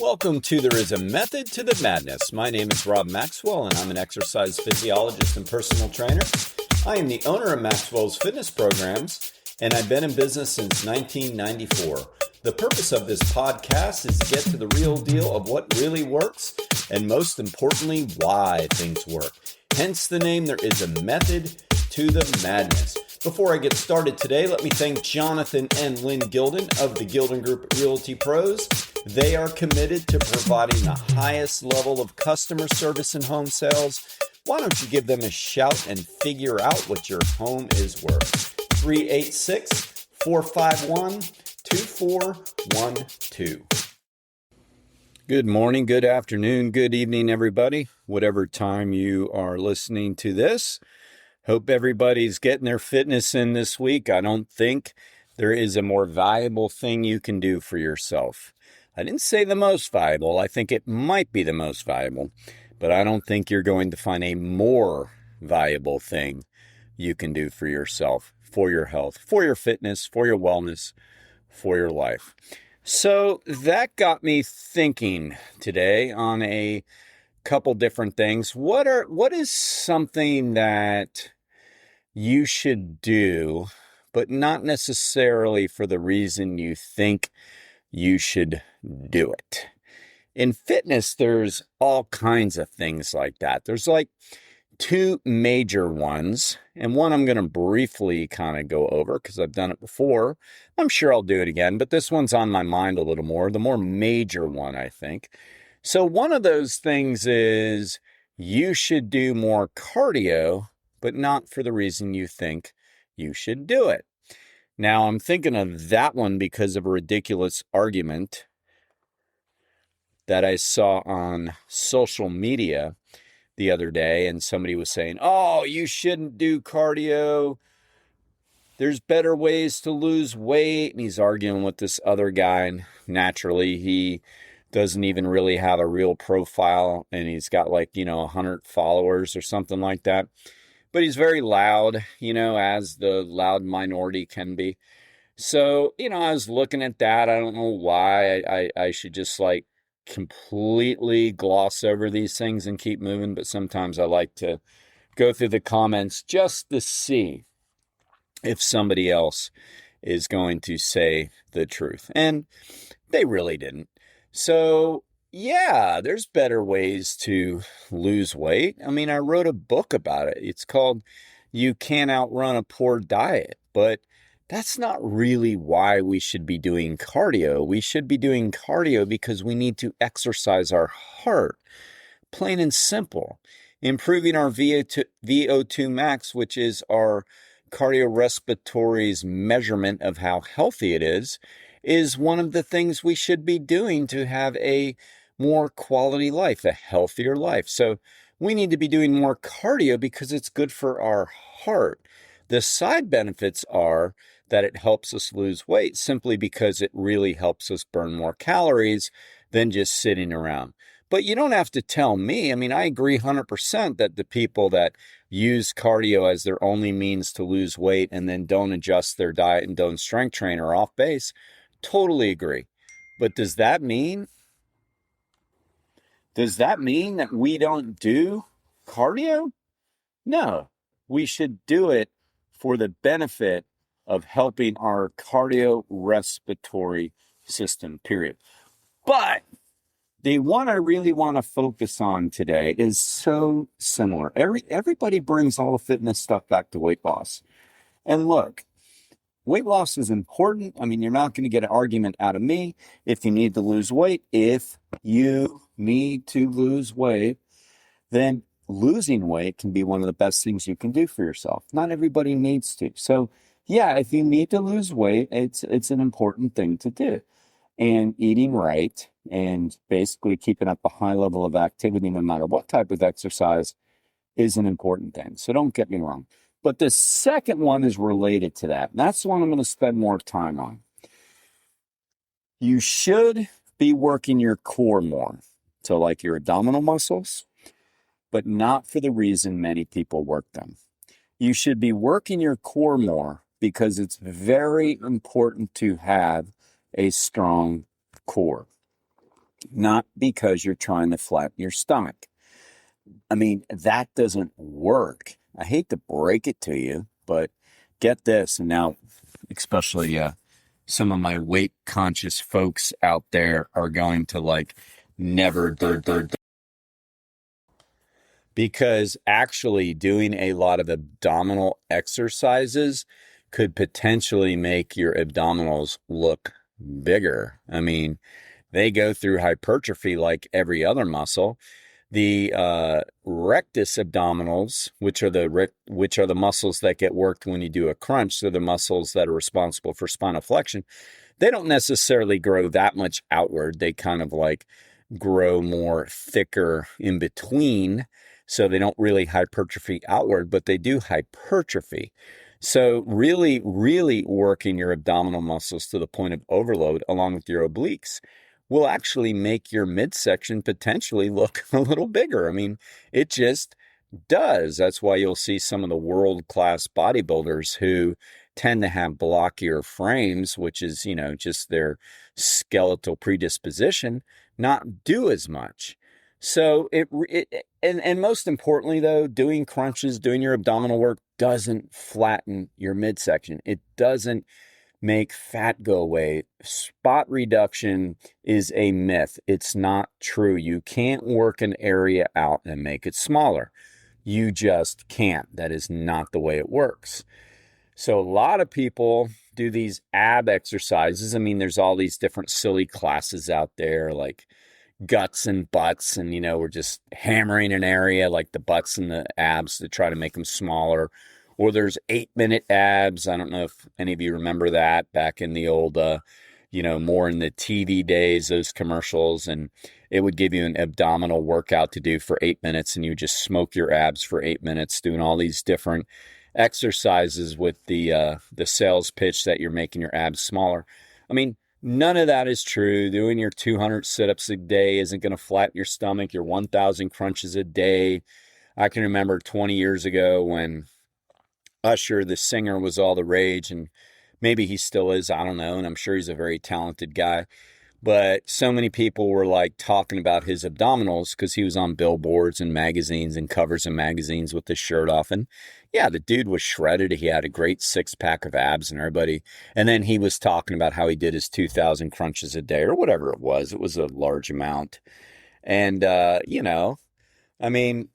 Welcome to There Is a Method to the Madness. My name is Rob Maxwell, and I'm an exercise physiologist and personal trainer. I am the owner of Maxwell's fitness programs, and I've been in business since 1994. The purpose of this podcast is to get to the real deal of what really works, and most importantly, why things work. Hence the name, There Is a Method to the Madness. Before I get started today, let me thank Jonathan and Lynn Gilden of the Gilden Group Realty Pros. They are committed to providing the highest level of customer service in home sales. Why don't you give them a shout and figure out what your home is worth? 386-451-2412. Good morning, good afternoon, good evening, everybody. Whatever time you are listening to this. Hope everybody's getting their fitness in this week. I don't think there is a more valuable thing you can do for yourself. I didn't say the most valuable. I think it might be the most valuable, but I don't think you're going to find a more valuable thing you can do for yourself, for your health, for your fitness, for your wellness, for your life. So that got me thinking today on a couple different things. What is something that you should do, but not necessarily for the reason you think you should do it? In fitness, there's all kinds of things like that. There's like two major ones, and one I'm going to briefly kind of go over because I've done it before. I'm sure I'll do it again, but this one's on my mind a little more, the more major one, I think. So one of those things is you should do more cardio, but not for the reason you think you should do it. Now, I'm thinking of that one because of a ridiculous argument that I saw on social media the other day, and somebody was saying, oh, you shouldn't do cardio. There's better ways to lose weight. And he's arguing with this other guy, and naturally he doesn't even really have a real profile, and he's got 100 followers or something like that. But he's very loud, as the loud minority can be. So, I was looking at that. I don't know why I should just completely gloss over these things and keep moving, but sometimes I like to go through the comments just to see if somebody else is going to say the truth. And they really didn't. So, yeah, there's better ways to lose weight. I mean, I wrote a book about it. It's called You Can't Outrun a Poor Diet, but that's not really why we should be doing cardio. We should be doing cardio because we need to exercise our heart, plain and simple. Improving our VO2 max, which is our cardiorespiratory's measurement of how healthy it is one of the things we should be doing to have a more quality life, a healthier life. So we need to be doing more cardio because it's good for our heart. The side benefits are that it helps us lose weight simply because it really helps us burn more calories than just sitting around. But you don't have to tell me. I mean, I agree 100% that the people that use cardio as their only means to lose weight and then don't adjust their diet and don't strength train are off base. Totally agree. But does that mean that we don't do cardio? No, we should do it for the benefit of helping our cardiorespiratory system, period. But the one I really want to focus on today is so similar. Everybody brings all the fitness stuff back to weight loss. And look, weight loss is important. I mean, you're not going to get an argument out of me if you need to lose weight. If you need to lose weight, then losing weight can be one of the best things you can do for yourself. Not everybody needs to. So, yeah, if you need to lose weight, it's an important thing to do. And eating right and basically keeping up a high level of activity, no matter what type of exercise, is an important thing. So don't get me wrong. But the second one is related to that. And that's the one I'm going to spend more time on. You should be working your core more. So like your abdominal muscles, but not for the reason many people work them. You should be working your core more because it's very important to have a strong core. not because you're trying to flatten your stomach. I mean, that doesn't work. I hate to break it to you, but get this. And now, especially some of my weight conscious folks out there are going to like never, because actually doing a lot of abdominal exercises could potentially make your abdominals look bigger. I mean, they go through hypertrophy like every other muscle. The rectus abdominals, which are the muscles that get worked when you do a crunch, so the muscles that are responsible for spinal flexion, they don't necessarily grow that much outward. They kind of like grow more thicker in between, so they don't really hypertrophy outward, but they do hypertrophy. So really, really working your abdominal muscles to the point of overload along with your obliques will actually make your midsection potentially look a little bigger. I mean, it just does. That's why you'll see some of the world-class bodybuilders who tend to have blockier frames, which is, just their skeletal predisposition, not do as much. So and most importantly though, doing crunches, doing your abdominal work doesn't flatten your midsection. It doesn't make fat go away. Spot reduction is a myth. It's not true. You can't work an area out and make it smaller. You just can't. That is not the way it works. So a lot of people do these ab exercises. I mean, there's all these different silly classes out there like guts and butts, and we're just hammering an area like the butts and the abs to try to make them smaller. Or there's 8-minute abs. I don't know if any of you remember that back in the old more in the TV days, those commercials, and it would give you an abdominal workout to do for 8 minutes, and you just smoke your abs for 8 minutes doing all these different exercises with the sales pitch that you're making your abs smaller. I mean, none of that is true. Doing your 200 sit-ups a day isn't going to flatten your stomach. Your 1,000 crunches a day. I can remember 20 years ago when Usher, the singer, was all the rage, and maybe he still is, I don't know, and I'm sure he's a very talented guy. But so many people were like talking about his abdominals because he was on billboards and magazines and covers of magazines with his shirt off. And yeah, the dude was shredded. He had a great 6-pack of abs and everybody. And then he was talking about how he did his 2,000 crunches a day or whatever it was. It was a large amount. And, I mean,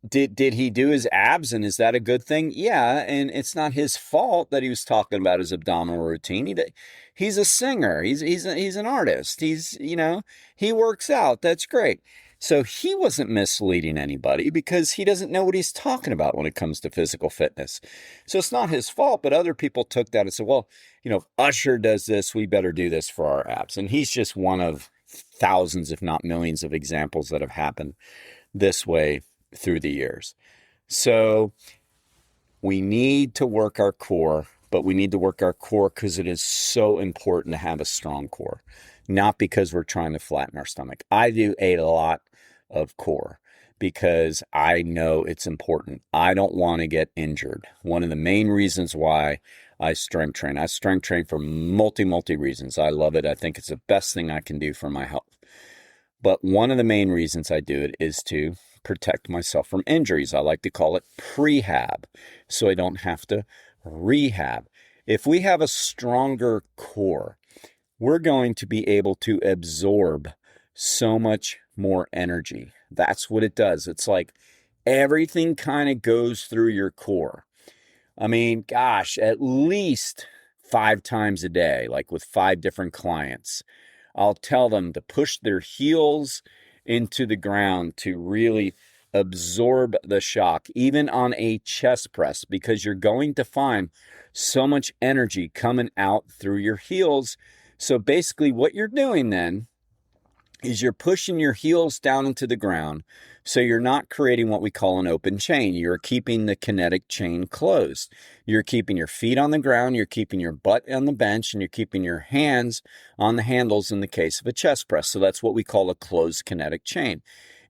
did he do his abs, and is that a good thing? Yeah, and it's not his fault that he was talking about his abdominal routine. He's a singer. He's an artist. He works out. That's great. So he wasn't misleading anybody because he doesn't know what he's talking about when it comes to physical fitness. So it's not his fault, but other people took that and said, well, if Usher does this, we better do this for our abs. And he's just one of thousands, if not millions, of examples that have happened this way through the years. So we need to work our core, but we need to work our core because it is so important to have a strong core, not because we're trying to flatten our stomach. I do a lot of core because I know it's important. I don't want to get injured. One of the main reasons why I strength train for multi reasons. I love it. I think it's the best thing I can do for my health. But one of the main reasons I do it is to protect myself from injuries. I like to call it prehab, so I don't have to rehab. If we have a stronger core, we're going to be able to absorb so much more energy. That's what it does. It's like everything kind of goes through your core. I mean, gosh, at least 5 times a day, like with 5 different clients, I'll tell them to push their heels into the ground to really absorb the shock, even on a chest press, because you're going to find so much energy coming out through your heels. So basically what you're doing then is you're pushing your heels down into the ground. So you're not creating what we call an open chain. You're keeping the kinetic chain closed. You're keeping your feet on the ground. You're keeping your butt on the bench, and you're keeping your hands on the handles in the case of a chest press. So that's what we call a closed kinetic chain.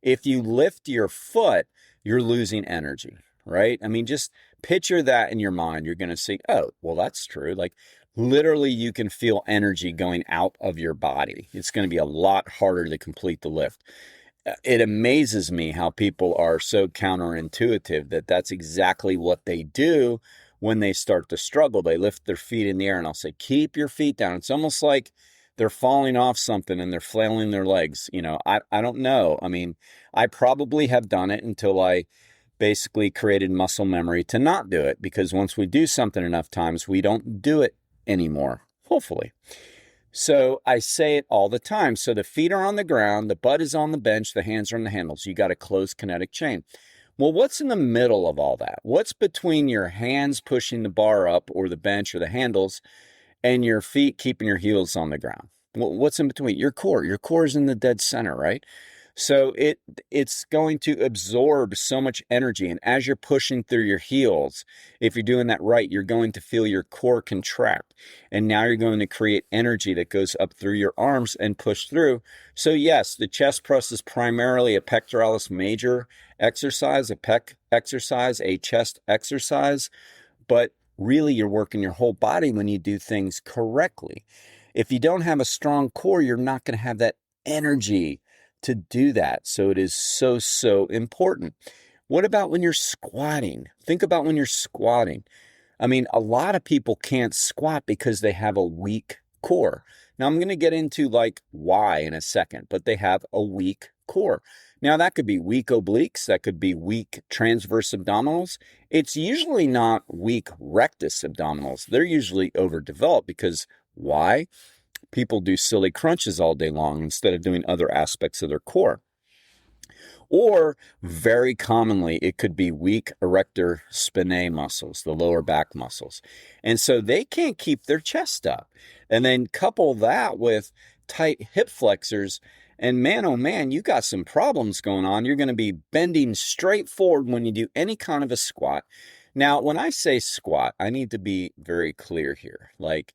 If you lift your foot, you're losing energy, right? I mean, just picture that in your mind. You're going to see, oh, well, that's true. Like literally you can feel energy going out of your body. It's going to be a lot harder to complete the lift. It amazes me how people are so counterintuitive that that's exactly what they do when they start to struggle. They lift their feet in the air, and I'll say, keep your feet down. It's almost like they're falling off something and they're flailing their legs. I don't know. I mean, I probably have done it until I basically created muscle memory to not do it, because once we do something enough times, we don't do it anymore, hopefully. So I say it all the time. So the feet are on the ground, the butt is on the bench, the hands are on the handles. You got a closed kinetic chain. Well, what's in the middle of all that? What's between your hands pushing the bar up or the bench or the handles and your feet keeping your heels on the ground? Well, what's in between? Your core. Your core is in the dead center, right? So it's going to absorb so much energy. And as you're pushing through your heels, if you're doing that right, you're going to feel your core contract. And now you're going to create energy that goes up through your arms and push through. So yes, the chest press is primarily a pectoralis major exercise, a pec exercise, a chest exercise. But really, you're working your whole body when you do things correctly. If you don't have a strong core, you're not going to have that energy to do that. So it is so, so important. What about when you're squatting? Think about when you're squatting. I mean, a lot of people can't squat because they have a weak core. Now, I'm going to get into like why in a second, but they have a weak core. Now, that could be weak obliques. That could be weak transverse abdominals. It's usually not weak rectus abdominals. They're usually overdeveloped because why? People do silly crunches all day long instead of doing other aspects of their core. Or very commonly, it could be weak erector spinae muscles, the lower back muscles. And so they can't keep their chest up. And then couple that with tight hip flexors, and man, oh man, you got some problems going on. You're going to be bending straight forward when you do any kind of a squat. Now, when I say squat, I need to be very clear here. Like,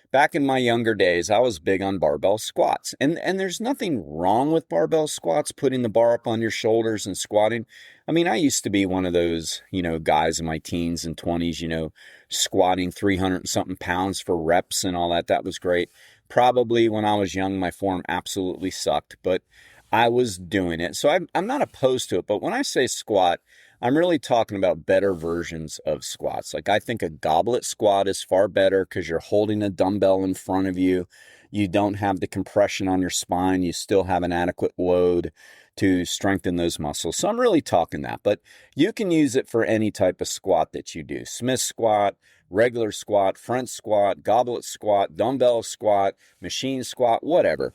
back in my younger days, I was big on barbell squats. And there's nothing wrong with barbell squats, putting the bar up on your shoulders and squatting. I mean, I used to be one of those, guys in my teens and 20s, squatting 300 something pounds for reps and all that. That was great. Probably when I was young, my form absolutely sucked, but I was doing it. So I'm not opposed to it. But when I say squat, I'm really talking about better versions of squats. Like, I think a goblet squat is far better because you're holding a dumbbell in front of you. You don't have the compression on your spine. You still have an adequate load to strengthen those muscles. So I'm really talking that, but you can use it for any type of squat that you do. Smith squat, regular squat, front squat, goblet squat, dumbbell squat, machine squat, whatever.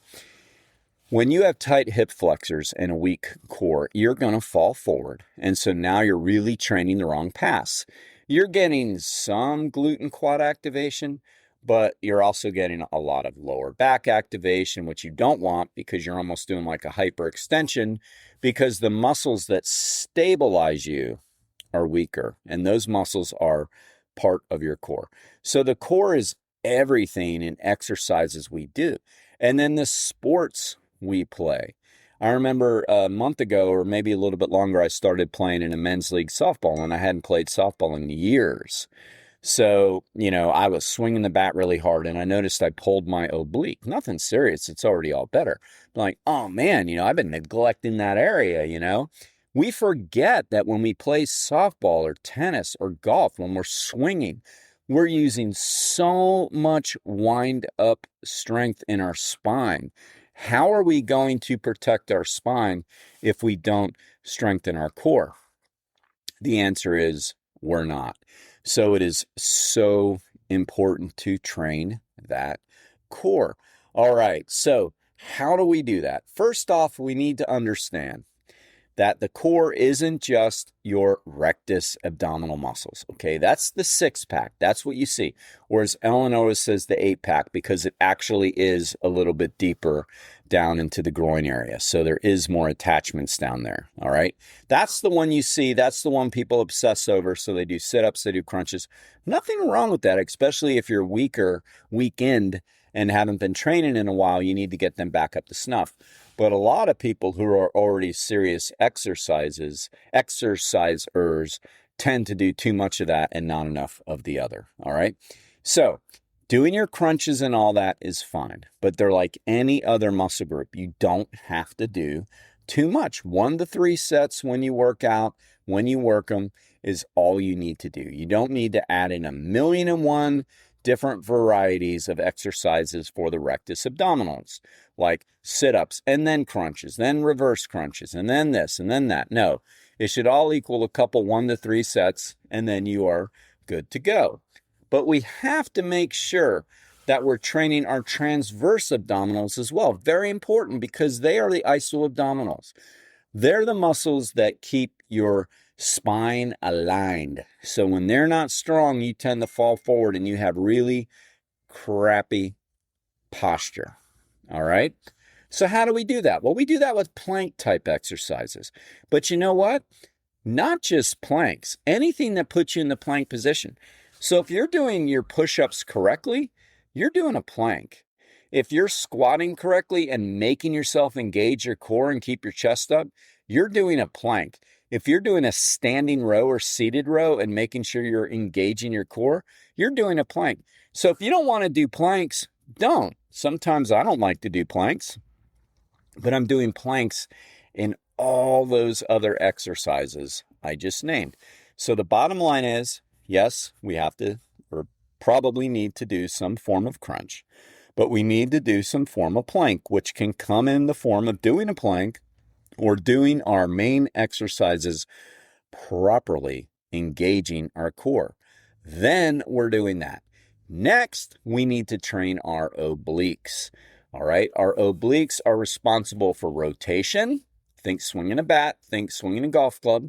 When you have tight hip flexors and a weak core, you're going to fall forward. And so now you're really training the wrong pass. You're getting some glute and quad activation, but you're also getting a lot of lower back activation, which you don't want because you're almost doing like a hyperextension, because the muscles that stabilize you are weaker. And those muscles are part of your core. So the core is everything in exercises we do. And then the sports we play. I remember a month ago, or maybe a little bit longer, I started playing in a men's league softball, and I hadn't played softball in years. So, I was swinging the bat really hard, and I noticed I pulled my oblique. Nothing serious. It's already all better. I'm like, oh man, I've been neglecting that area, We forget that when we play softball or tennis or golf, when we're swinging, we're using so much wind up strength in our spine. How are we going to protect our spine if we don't strengthen our core? The answer is we're not. So it is so important to train that core. All right, so how do we do that? First off, we need to understand that the core isn't just your rectus abdominal muscles, okay? That's the 6-pack. That's what you see. Whereas Ellen always says the 8-pack because it actually is a little bit deeper down into the groin area. So there is more attachments down there, all right? That's the one you see. That's the one people obsess over. So they do sit-ups, they do crunches. Nothing wrong with that, especially if you're weakened, and haven't been training in a while. You need to get them back up to snuff. But a lot of people who are already serious exercisers tend to do too much of that and not enough of the other. All right. So Doing your crunches and all that is fine, but they're like any other muscle group. You don't have to do too much. 1 to 3 sets when you work out, when you work them, is all you need to do. You don't need to add in 1,000,001 different varieties of exercises for the rectus abdominals, like sit-ups and then crunches, then reverse crunches, and then this and then that. No, it should all equal a couple 1 to 3 sets, and then you are good to go. But we have to make sure that we're training our transverse abdominals as well. Very important, because they are the isoabdominals. They're the muscles that keep your spine aligned. So when they're not strong, you tend to fall forward and you have really crappy posture. All right? So how do we do that? Well, we do that with plank type exercises. But you know what? Not just planks, anything that puts you in the plank position. So if you're doing your push-ups correctly, you're doing a plank. If you're squatting correctly and making yourself engage your core and keep your chest up, you're doing a plank. If you're doing a standing row or seated row and making sure you're engaging your core, you're doing a plank. So if you don't want to do planks, don't. Sometimes I don't like to do planks, but I'm doing planks in all those other exercises I just named. So the bottom line is, yes, we have to, or probably need to do some form of crunch, but we need to do some form of plank, which can come in the form of doing a plank or doing our main exercises properly, engaging our core. Then we're doing that. Next, we need to train our obliques. All right, our obliques are responsible for rotation. Think swinging a bat, think swinging a golf club.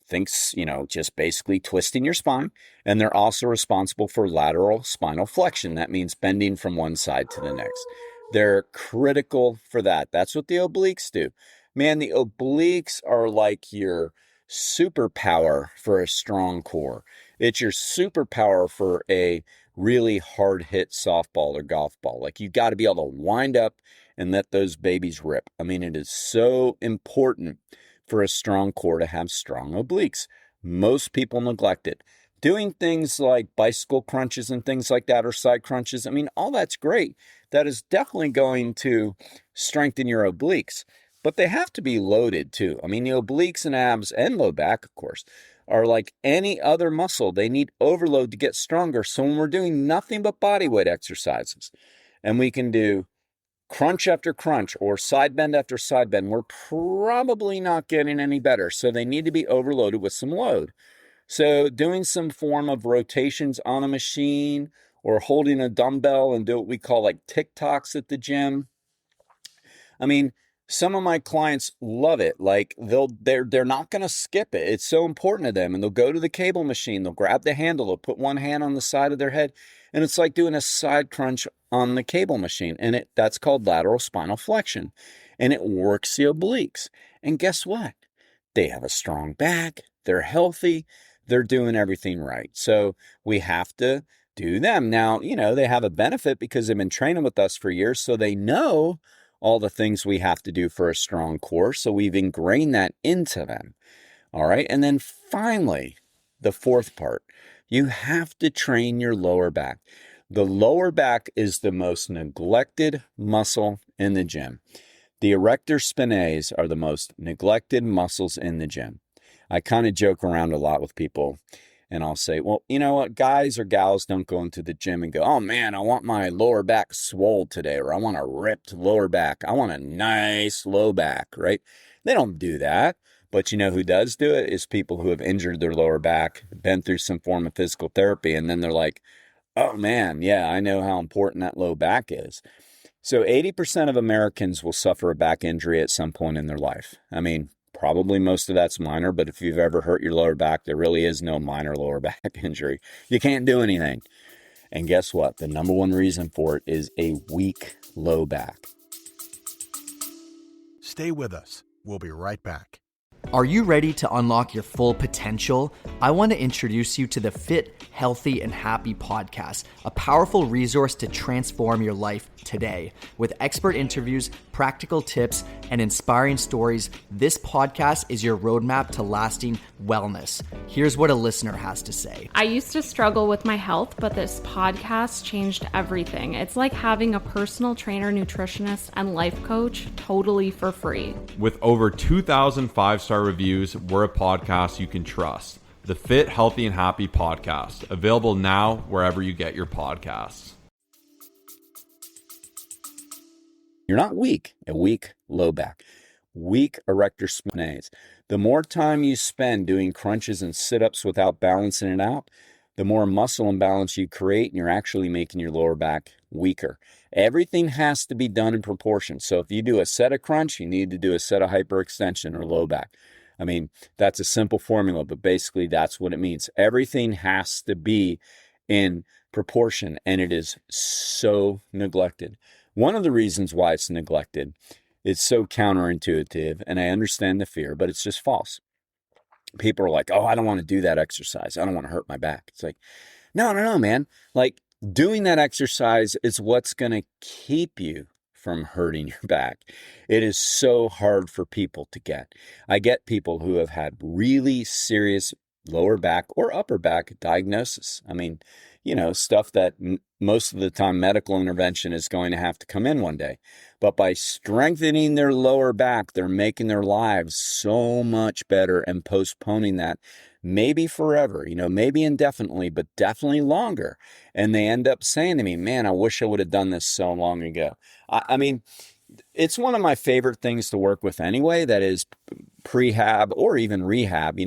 Thinks, just basically twisting your spine. And they're also responsible for lateral spinal flexion. That means bending from one side to the next. They're critical for that. That's what the obliques do. Man, the obliques are like your superpower for a strong core. It's your superpower for a really hard hit softball or golf ball. Like, you got to be able to wind up and let those babies rip. I mean, it is so important for a strong core to have strong obliques. Most people neglect it. Doing things like bicycle crunches and things like that, or side crunches, I mean, all that's great. That is definitely going to strengthen your obliques, but they have to be loaded too. I mean, the obliques and abs and low back, of course, are like any other muscle. They need overload to get stronger. So when we're doing nothing but body weight exercises, and we can do crunch after crunch or side bend after side bend, we're probably not getting any better. So they need to be overloaded with some load. So doing some form of rotations on a machine or holding a dumbbell and do what we call like TikToks at the gym. I mean, some of my clients love it. Like they're not going to skip it. It's so important to them. And they'll go to the cable machine. They'll grab the handle. They'll put one hand on the side of their head. And it's like doing a side crunch on the cable machine. And that's called lateral spinal flexion. And it works the obliques. And guess what? They have a strong back. They're healthy. They're doing everything right. So we have to do them. Now, they have a benefit because they've been training with us for years. So they know all the things we have to do for a strong core. So we've ingrained that into them. All right. And then finally, the fourth part, you have to train your lower back. The lower back is the most neglected muscle in the gym. The erector spinae are the most neglected muscles in the gym. I kind of joke around a lot with people. And I'll say, well, you know what? Guys or gals don't go into the gym and go, oh man, I want my lower back swole today, or I want a ripped lower back. I want a nice low back, right? They don't do that. But you know who does do it is people who have injured their lower back, been through some form of physical therapy. And then they're like, oh man, yeah, I know how important that low back is. So 80% of Americans will suffer a back injury at some point in their life. I mean, probably most of that's minor, but if you've ever hurt your lower back, there really is no minor lower back injury. You can't do anything. And guess what? The number one reason for it is a weak low back. Stay with us. We'll be right back. Are you ready to unlock your full potential? I want to introduce you to the Fit, Healthy, and Happy podcast, a powerful resource to transform your life today. With expert interviews, practical tips, and inspiring stories, this podcast is your roadmap to lasting wellness. Here's what a listener has to say. I used to struggle with my health, but this podcast changed everything. It's like having a personal trainer, nutritionist, and life coach totally for free. With over 2,000 five-star reviews, we're a podcast you can trust. The Fit, Healthy, and Happy podcast, available now wherever you get your podcasts. You're not weak. A weak low back, weak erector spinatus. The more time you spend doing crunches and sit-ups without balancing it out, the more muscle imbalance you create, and you're actually making your lower back weaker. Everything has to be done in proportion. So if you do a set of crunch, you need to do a set of hyperextension or low back. I mean, that's a simple formula, but basically that's what it means. Everything has to be in proportion, and it is so neglected. One of the reasons why it's neglected, it's so counterintuitive, and I understand the fear, but it's just false. People are like, oh, I don't want to do that exercise. I don't want to hurt my back. It's like, no, man. Like, doing that exercise is what's going to keep you from hurting your back. It is so hard for people to get. I get people who have had really serious lower back or upper back diagnosis. I mean, stuff that most of the time medical intervention is going to have to come in one day. But by strengthening their lower back, they're making their lives so much better and postponing that maybe forever, maybe indefinitely, but definitely longer. And they end up saying to me, man, I wish I would have done this so long ago. I mean, it's one of my favorite things to work with anyway, that is prehab or even rehab,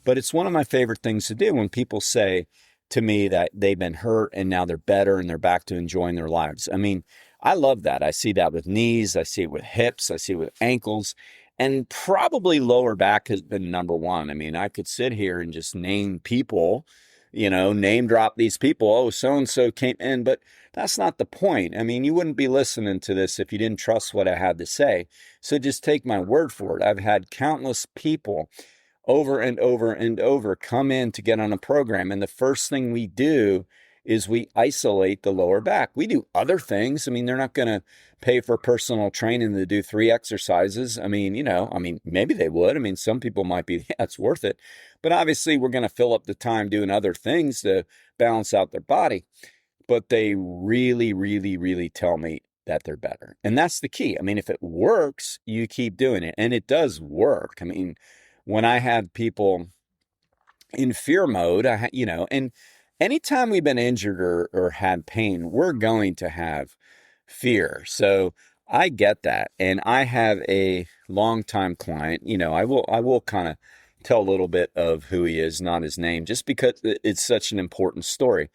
but it's one of my favorite things to do when people say to me that they've been hurt and now they're better and they're back to enjoying their lives. I mean, I love that. I see that with knees. I see it with hips. I see it with ankles. And probably lower back has been number one. I mean, I could sit here and just name people, name drop these people. Oh, so-and-so came in, but that's not the point. I mean, you wouldn't be listening to this if you didn't trust what I had to say. So just take my word for it. I've had countless people over and over and over come in to get on a program. And the first thing we do is we isolate the lower back. We do other things. I mean, they're not going to pay for personal training to do 3 exercises. I mean, maybe they would. I mean, some people might be, yeah, it's worth it. But obviously we're going to fill up the time doing other things to balance out their body. But they really, really, really tell me that they're better. And that's the key. I mean, if it works, you keep doing it. And it does work. I mean, when I had people in fear mode, and anytime we've been injured or had pain, we're going to have fear. So I get that. And I have a longtime client, I will kind of tell a little bit of who he is, not his name, just because it's such an important story.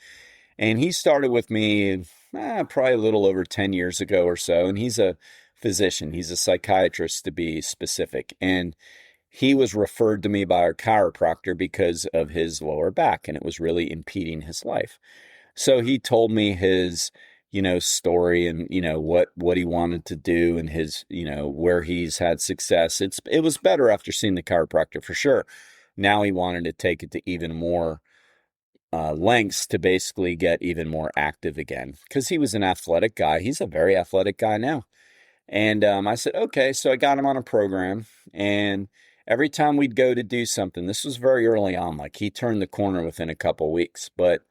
And he started with me probably a little over 10 years ago or so. And he's a physician. He's a psychiatrist, to be specific. And he was referred to me by a chiropractor because of his lower back, and it was really impeding his life. So he told me his, story and, what he wanted to do and his, where he's had success. It was better after seeing the chiropractor for sure. Now he wanted to take it to even more lengths to basically get even more active again, because he was an athletic guy. He's a very athletic guy now. And I said, okay, so I got him on a program, and every time we'd go to do something, this was very early on, like he turned the corner within a couple of weeks, but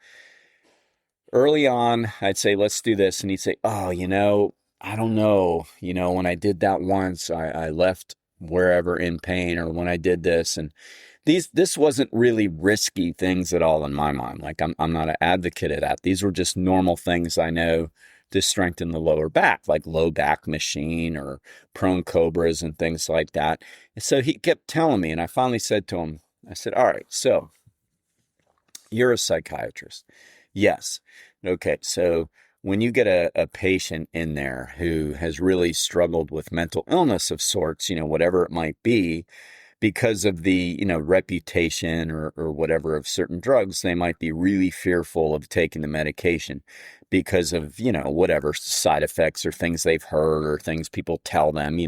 early on, I'd say, let's do this. And he'd say, oh, I don't know, when I did that once, I left wherever in pain, or when I did this. And this wasn't really risky things at all in my mind. Like I'm not an advocate of that. These were just normal things I know to strengthen the lower back, like low back machine or prone cobras and things like that. And so he kept telling me, and I finally said to him, I said, all right, so you're a psychiatrist. Yes. Okay. So when you get a patient in there who has really struggled with mental illness of sorts, whatever it might be, because of the, reputation or whatever of certain drugs, they might be really fearful of taking the medication because of, whatever side effects or things they've heard or things people tell them,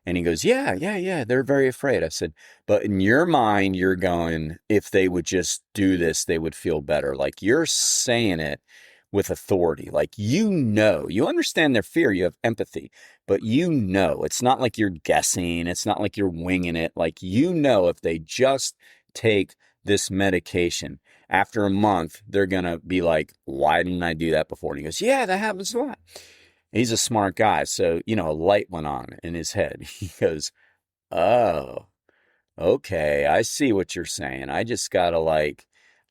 And he goes, yeah, they're very afraid. I said, but in your mind, you're going, if they would just do this, they would feel better. Like you're saying it with authority. Like, you understand their fear, you have empathy, but it's not like you're guessing. It's not like you're winging it. Like, if they just take this medication, after a month, they're going to be like, why didn't I do that before? And he goes, yeah, that happens a lot. He's a smart guy. So, a light went on in his head. He goes, oh, okay, I see what you're saying. I just got to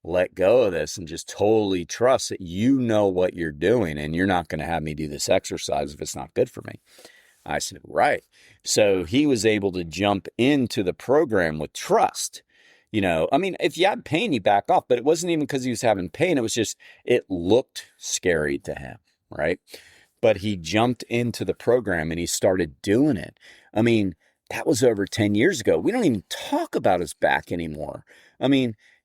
let go of this and just totally trust that you know what you're doing and you're not going to have me do this exercise if it's not good for me. I said, right. So he was able to jump into the program with trust. If you had pain, you back off, but it wasn't even because he was having pain. It was just, it looked scary to him, right? But he jumped into the program and he started doing it. That was over 10 years ago. We don't even talk about his back anymore.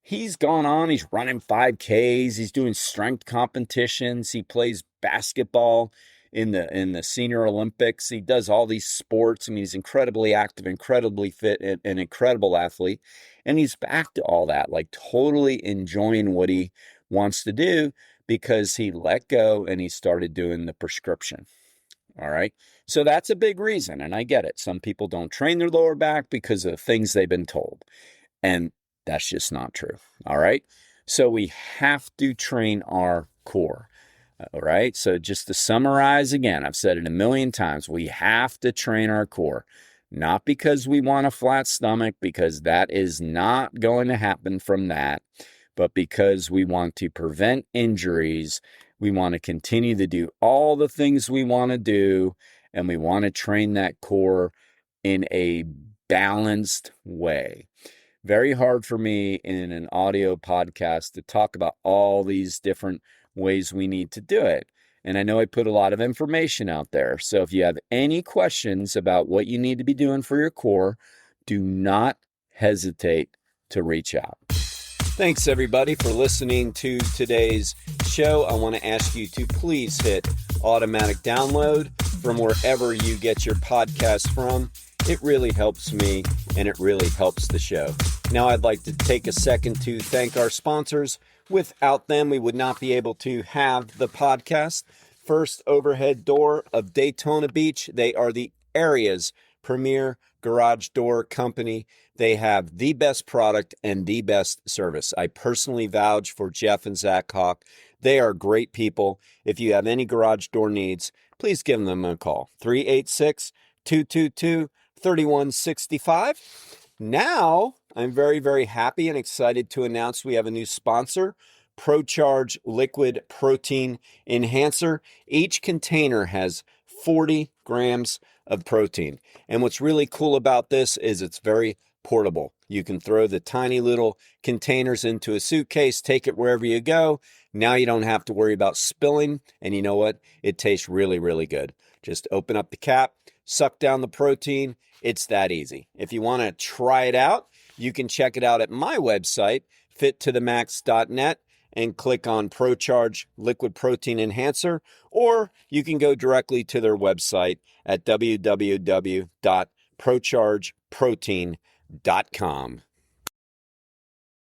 He's gone on, he's running 5Ks, he's doing strength competitions, he plays basketball in the senior Olympics. He does all these sports. He's incredibly active, incredibly fit, and an incredible athlete. And he's back to all that, like totally enjoying what he wants to do because he let go and he started doing the prescription. All right. So that's a big reason. And I get it. Some people don't train their lower back because of things they've been told. And that's just not true. All right. So we have to train our core. All right. So just to summarize again, I've said it a million times. We have to train our core, not because we want a flat stomach, because that is not going to happen from that, but because we want to prevent injuries. We want to continue to do all the things we want to do, and we want to train that core in a balanced way. Very hard for me in an audio podcast to talk about all these different ways we need to do it. And I know I put a lot of information out there. So if you have any questions about what you need to be doing for your core, do not hesitate to reach out. Thanks, everybody, for listening to today's show. I want to ask you to please hit automatic download from wherever you get your podcast from. It really helps me and it really helps the show. Now, I'd like to take a second to thank our sponsors. Without them, we would not be able to have the podcast. First Overhead Door of Daytona Beach. They are the area's premier garage door company. They have the best product and the best service. I personally vouch for Jeff and Zach Hawk. They are great people. If you have any garage door needs, please give them a call. 386-222-3165. Now, I'm very, very happy and excited to announce we have a new sponsor, ProCharge Liquid Protein Enhancer. Each container has 40 grams of protein. And what's really cool about this is it's very portable. You can throw the tiny little containers into a suitcase, take it wherever you go. Now you don't have to worry about spilling. And you know what? It tastes really, really good. Just open up the cap, suck down the protein. It's that easy. If you want to try it out, you can check it out at my website, fittothemax.net, and click on ProCharge Liquid Protein Enhancer, or you can go directly to their website at www.prochargeprotein.com.